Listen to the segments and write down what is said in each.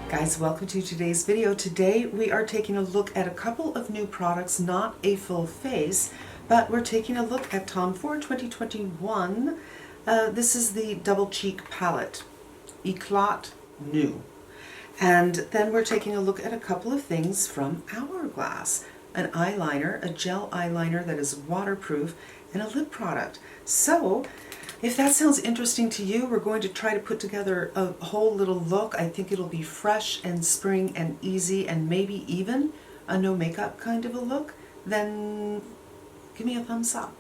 Guys, welcome to today's video. Today we are taking a look at a couple of new products, not a full face, but we're taking a look at Tom Ford 2021. This is the Double Cheek Palette, Eclat New. And then we're taking a look at a couple of things from Hourglass. An eyeliner, a gel eyeliner that is waterproof, and a lip product. So, if that sounds interesting to you, we're going to try to put together a whole little look. I think it'll be fresh and spring and easy and maybe even a no makeup kind of a look. Then give me a thumbs up.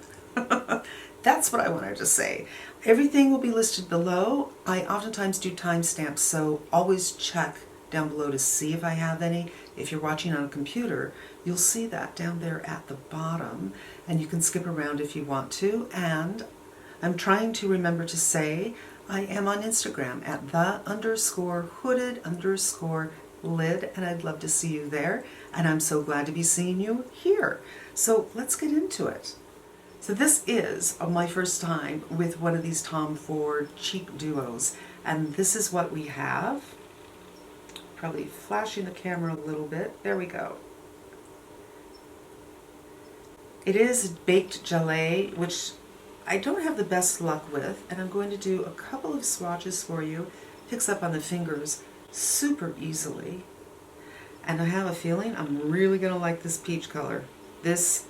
That's what I wanted to say. Everything will be listed below. I oftentimes do timestamps, so always check down below to see if I have any. If you're watching on a computer, you'll see that down there at the bottom, and you can skip around if you want to. And I'm trying to remember to say I am on Instagram at _hooded_lid, and I'd love to see you there, and I'm so glad to be seeing you here. So let's get into it. So this is my first time with one of these Tom Ford cheek duos, and this is what we have. Probably flashing the camera a little bit. There we go. It is baked gelée, which I don't have the best luck with, and I'm going to do a couple of swatches for you. Picks up on the fingers super easily, and I have a feeling I'm really going to like this peach color. This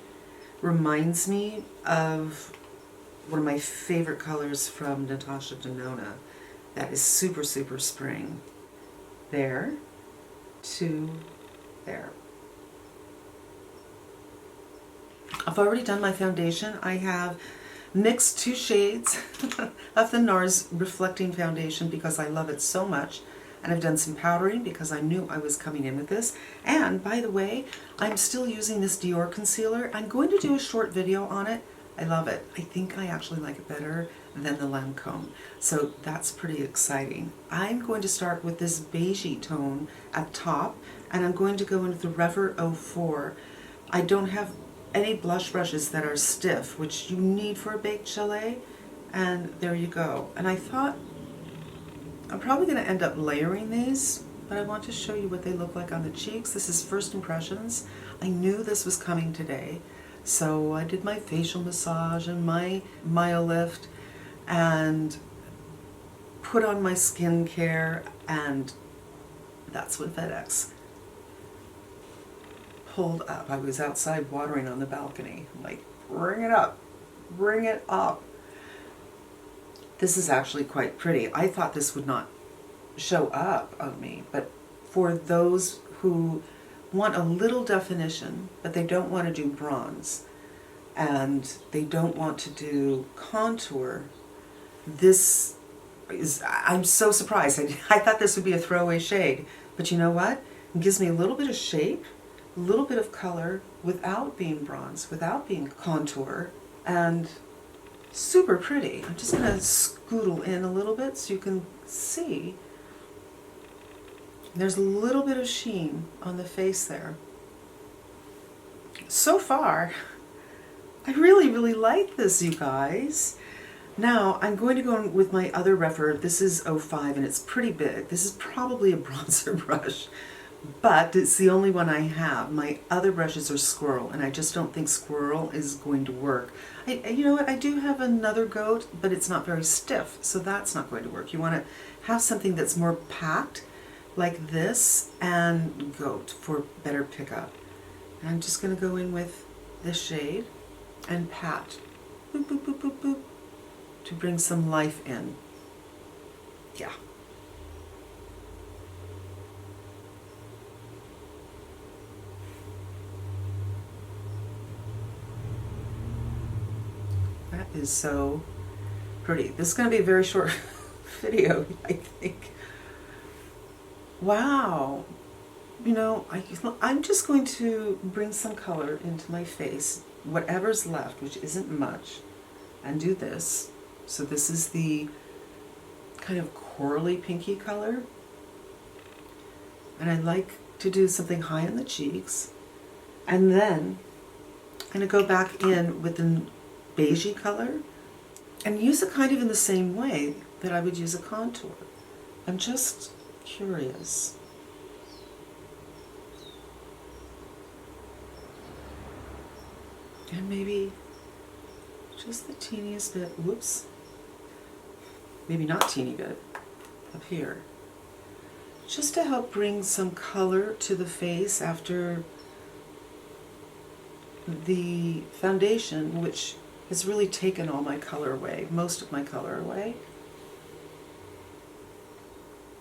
reminds me of one of my favorite colors from Natasha Denona. That is super, super spring. There to there. I've already done my foundation. I have mixed 2 shades of the NARS Reflecting Foundation because I love it so much. And I've done some powdering because I knew I was coming in with this. And by the way, I'm still using this Dior concealer. I'm going to do a short video on it. I love it. I think I actually like it better than the Lancome. So that's pretty exciting. I'm going to start with this beigey tone at top, and I'm going to go into the Rever 04. I don't have any blush brushes that are stiff, which you need for a baked gelée, and there you go. And I thought I'm probably going to end up layering these, but I want to show you what they look like on the cheeks. This is first impressions. I knew this was coming today, so I did my facial massage and my myolift and put on my skincare, and that's when FedEx pulled up. I was outside watering on the balcony. I'm like, bring it up, bring it up. This is actually quite pretty. I thought this would not show up on me, but for those who want a little definition, but they don't want to do bronze, and they don't want to do contour, this is, I'm so surprised. I thought this would be a throwaway shade, but you know what? It gives me a little bit of shape, a little bit of color without being bronze, without being contour, and super pretty. I'm just going to scootle in a little bit so you can see. There's a little bit of sheen on the face there. So far, I really, really like this, you guys. Now, I'm going to go in with my other Rever. This is 05, and it's pretty big. This is probably a bronzer brush, but it's the only one I have. My other brushes are Squirrel, and I just don't think Squirrel is going to work. You know what? I do have another Goat, but it's not very stiff, so that's not going to work. You want to have something that's more packed, like this, and Goat for better pickup. And I'm just going to go in with this shade and pat, boop, boop, boop, boop, boop, to bring some life in. Yeah. That is so pretty. This is going to be a very short video, I think. Wow. You know, I'm just going to bring some color into my face, whatever's left, which isn't much, and do this. So this is the kind of corally pinky color. And I like to do something high on the cheeks. And then I'm going to go back in with the beigey color and use it kind of in the same way that I would use a contour. I'm just curious. And maybe just the teeniest bit, whoops, maybe not teeny bit, up here. Just to help bring some color to the face after the foundation, which has really taken all my color away, most of my color away.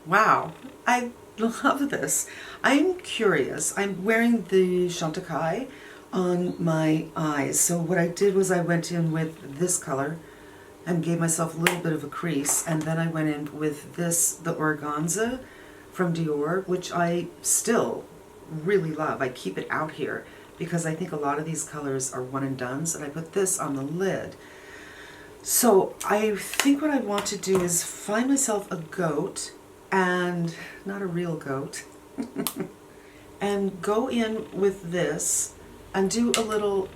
Wow, I love this. I'm curious. I'm wearing the Chantecaille on my eyes. So what I did was I went in with this color and gave myself a little bit of a crease, and then I went in with this, the Organza from Dior, which I still really love. I keep it out here because I think a lot of these colors are one and dones, and I put this on the lid. So I think what I want to do is find myself a goat, and not a real goat, and go in with this and do a little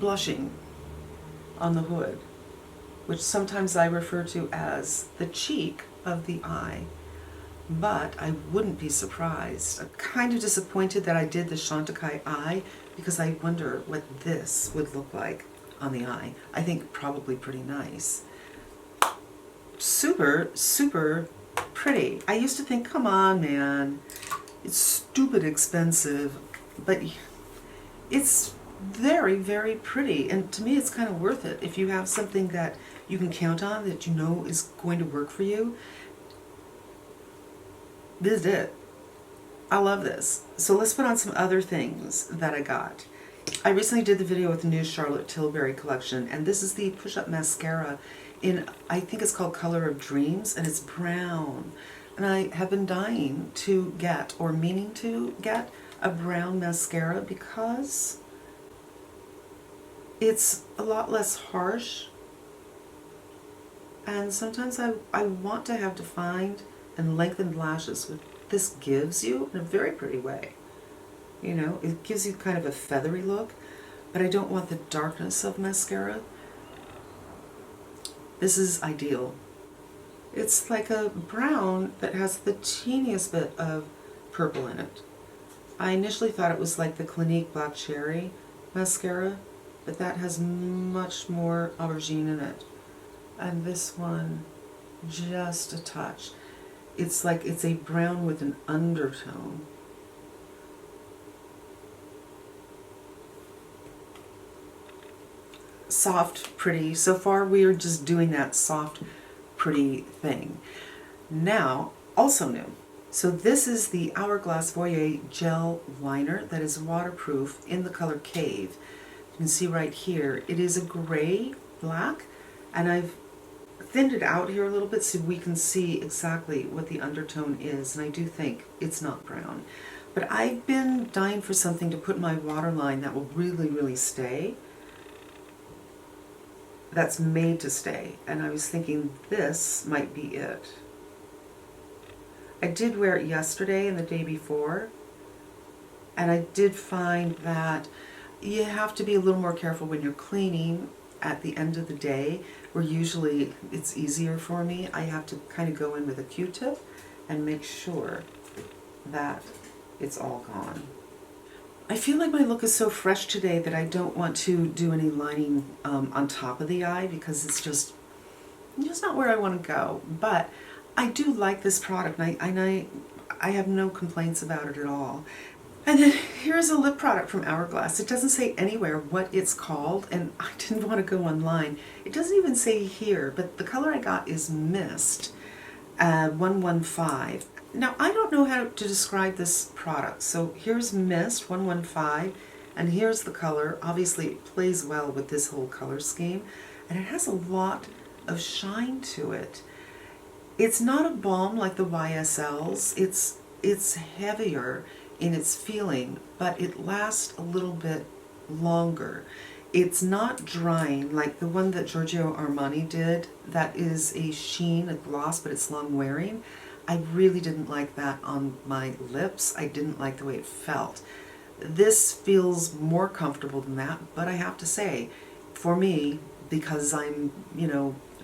blushing on the hood, which sometimes I refer to as the cheek of the eye. But I wouldn't be surprised. I'm kind of disappointed that I did the Chantecaille eye because I wonder what this would look like on the eye. I think probably pretty nice. Super, super pretty. I used to think, come on, man, it's stupid expensive, but it's very, very pretty. And to me, it's kind of worth it if you have something that you can count on, that you know is going to work for you. This is it. I love this. So let's put on some other things that I got. I recently did the video with the new Charlotte Tilbury collection, and this is the push-up mascara in, I think it's called Color of Dreams, and it's brown. And I have been dying to get, or meaning to get, a brown mascara because it's a lot less harsh, and sometimes I want to have defined and lengthened lashes, which this gives you in a very pretty way. You know, it gives you kind of a feathery look, but I don't want the darkness of mascara. This is ideal. It's like a brown that has the teeniest bit of purple in it. I initially thought it was like the Clinique Black Cherry mascara, but that has much more aubergine in it. And this one, just a touch. It's like it's a brown with an undertone. Soft, pretty. So far we are just doing that soft, pretty thing. Now, also new. So this is the Hourglass Voyeur Gel Liner that is waterproof in the color Cave. You can see right here, it is a gray black, and I've thinned it out here a little bit so we can see exactly what the undertone is, and I do think it's not brown. But I've been dying for something to put in my waterline that will really, really stay. That's made to stay, and I was thinking this might be it. I did wear it yesterday and the day before, and I did find that you have to be a little more careful when you're cleaning at the end of the day, where usually it's easier for me. I have to kind of go in with a Q-tip and make sure that it's all gone. I feel like my look is so fresh today that I don't want to do any lining on top of the eye because it's just not where I want to go. But I do like this product, and I have no complaints about it at all. And then here's a lip product from Hourglass. It doesn't say anywhere what it's called, and I didn't want to go online. It doesn't even say here, but the color I got is Mist 115. Now, I don't know how to describe this product. So here's Mist 115, and here's the color. Obviously, it plays well with this whole color scheme, and it has a lot of shine to it. It's not a balm like the YSLs. It's heavier in its feeling, but it lasts a little bit longer. It's not drying like the one that Giorgio Armani did. That is a sheen, a gloss, but it's long wearing. I really didn't like that on my lips. I didn't like the way it felt. This feels more comfortable than that, but I have to say, for me, because I'm,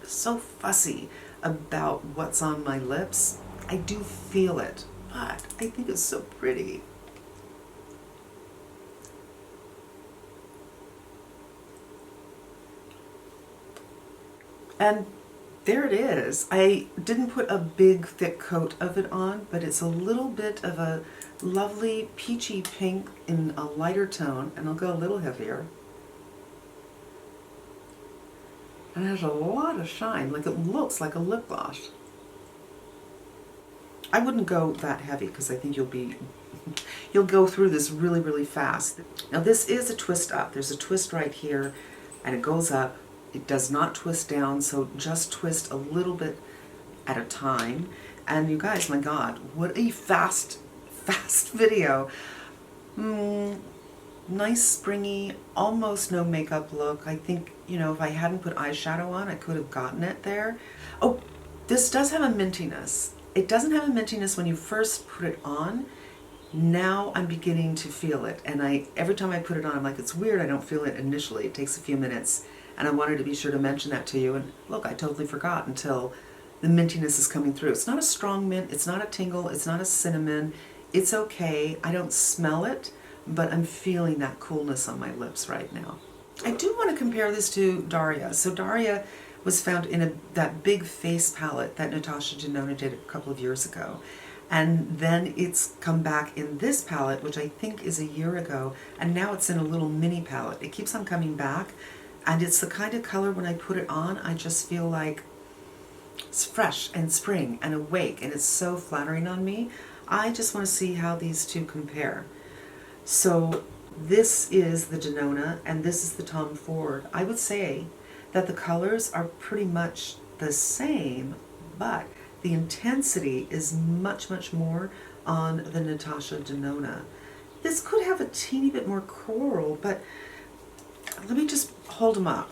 so fussy about what's on my lips, I do feel it, but I think it's so pretty. And there it is. I didn't put a big thick coat of it on, but it's a little bit of a lovely peachy pink in a lighter tone, and I'll go a little heavier. And it has a lot of shine, like it looks like a lip gloss. I wouldn't go that heavy because I think you'll go through this really, really fast. Now this is a twist up. There's a twist right here and it goes up. It does not twist down, so just twist a little bit at a time. And you guys, my God, what a fast video. Nice springy, almost no makeup look. I think, you know, if I hadn't put eyeshadow on, I could have gotten it there. Oh, this does have a mintiness. It doesn't have a mintiness when you first put it on. Now I'm beginning to feel it, and every time I put it on, I'm like, it's weird, I don't feel it initially. It takes a few minutes, and I wanted to be sure to mention that to you. And look, I totally forgot until the mintiness is coming through. It's not a strong mint, it's not a tingle, it's not a cinnamon. It's okay. I don't smell it, but I'm feeling that coolness on my lips right now. I do want to compare this to Daria. So Daria was found in that big face palette that Natasha Denona did a couple of years ago. And then it's come back in this palette, which I think is a year ago, and now it's in a little mini palette. It keeps on coming back, and it's the kind of color when I put it on, I just feel like it's fresh and spring and awake, and it's so flattering on me. I just want to see how these two compare. So this is the Denona, and this is the Tom Ford. I would say that the colors are pretty much the same, but the intensity is much, much more on the Natasha Denona. This could have a teeny bit more coral, but let me just hold them up.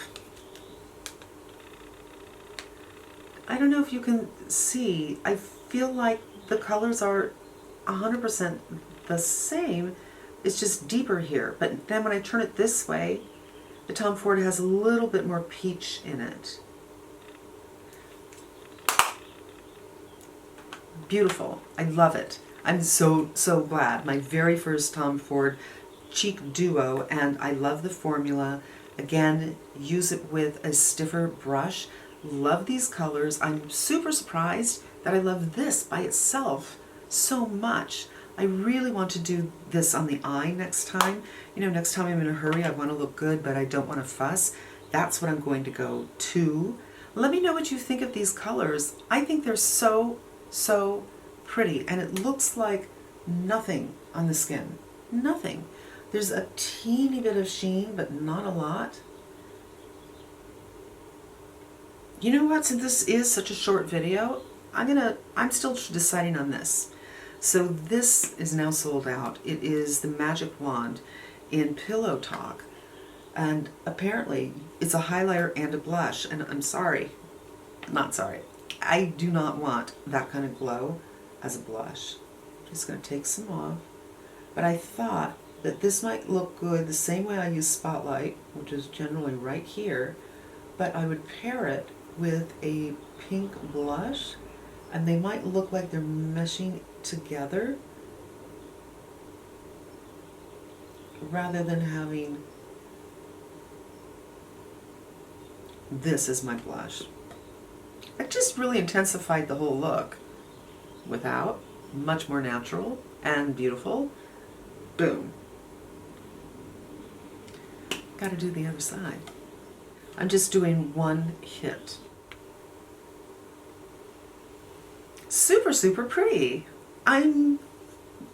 I don't know if you can see, I feel like the colors are 100% the same. It's just deeper here, but then when I turn it this way, the Tom Ford has a little bit more peach in it. Beautiful. I love it. I'm so glad. My very first Tom Ford cheek duo, and I love the formula. Again, use it with a stiffer brush. Love these colors. I'm super surprised that I love this by itself so much. I really want to do this on the eye next time. You know, next time I'm in a hurry, I want to look good, but I don't want to fuss. That's what I'm going to go to. Let me know what you think of these colors. I think they're so pretty, and it looks like nothing on the skin. Nothing. There's a teeny bit of sheen, but not a lot. You know what, since this is such a short video, I'm still deciding on this. So this is now sold out. It is the Magic Wand in Pillow Talk, and apparently it's a highlighter and a blush, and I'm sorry, not sorry. I do not want that kind of glow as a blush. I'm just going to take some off. But I thought that this might look good the same way I use Spotlight, which is generally right here, but I would pair it with a pink blush, and they might look like they're meshing together rather than having this as my blush. It just really intensified the whole look. Without, much more natural and beautiful. Boom. Got to do the other side. I'm just doing one hit. Super pretty. I'm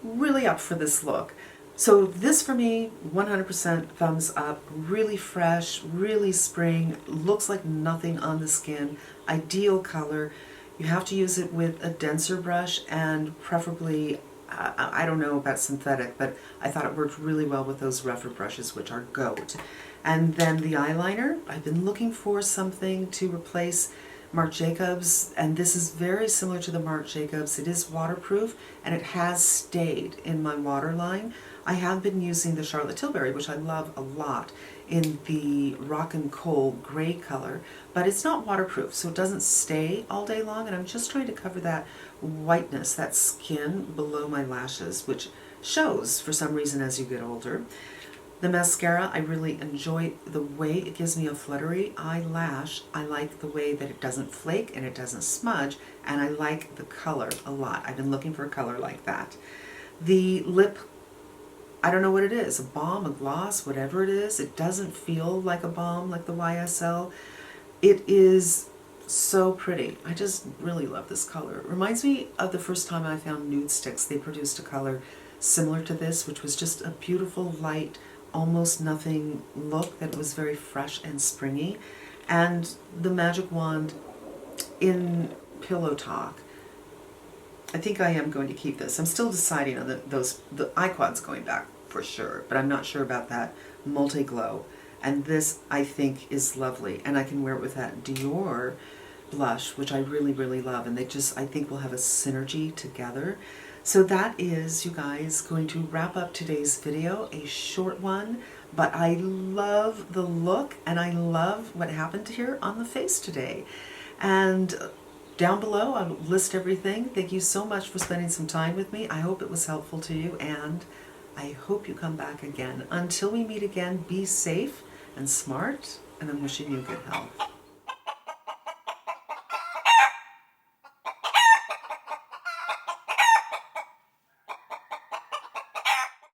really up for this look. So this for me, 100% thumbs up. Really fresh, really spring, looks like nothing on the skin. Ideal color. You have to use it with a denser brush, and preferably, I don't know about synthetic, but I thought it worked really well with those rougher brushes, which are GOAT. And then the eyeliner, I've been looking for something to replace Marc Jacobs, and this is very similar to the Marc Jacobs. It is waterproof, and it has stayed in my waterline. I have been using the Charlotte Tilbury, which I love a lot, in the Rock and Coal gray color, but it's not waterproof, so it doesn't stay all day long, and I'm just trying to cover that whiteness, that skin below my lashes, which shows for some reason as you get older. The mascara, I really enjoy the way it gives me a fluttery eyelash. I like the way that it doesn't flake and it doesn't smudge, and I like the color a lot. I've been looking for a color like that. The lip, I don't know what it is, a balm, a gloss, whatever it is. It doesn't feel like a balm like the YSL. It is so pretty. I just really love this color. It reminds me of the first time I found nude sticks. They produced a color similar to this, which was just a beautiful, light, almost nothing look that was very fresh and springy. And the Magic Wand in Pillow Talk, I think I am going to keep this. I'm still deciding on the iQuad's going back for sure, but I'm not sure about that multi-glow. And this, I think, is lovely. And I can wear it with that Dior blush, which I really, really love. And they just, I think, will have a synergy together. So that is, you guys, going to wrap up today's video. A short one, but I love the look and I love what happened here on the face today. And down below, I'll list everything. Thank you so much for spending some time with me. I hope it was helpful to you, and I hope you come back again. Until we meet again, be safe and smart, and I'm wishing you good health.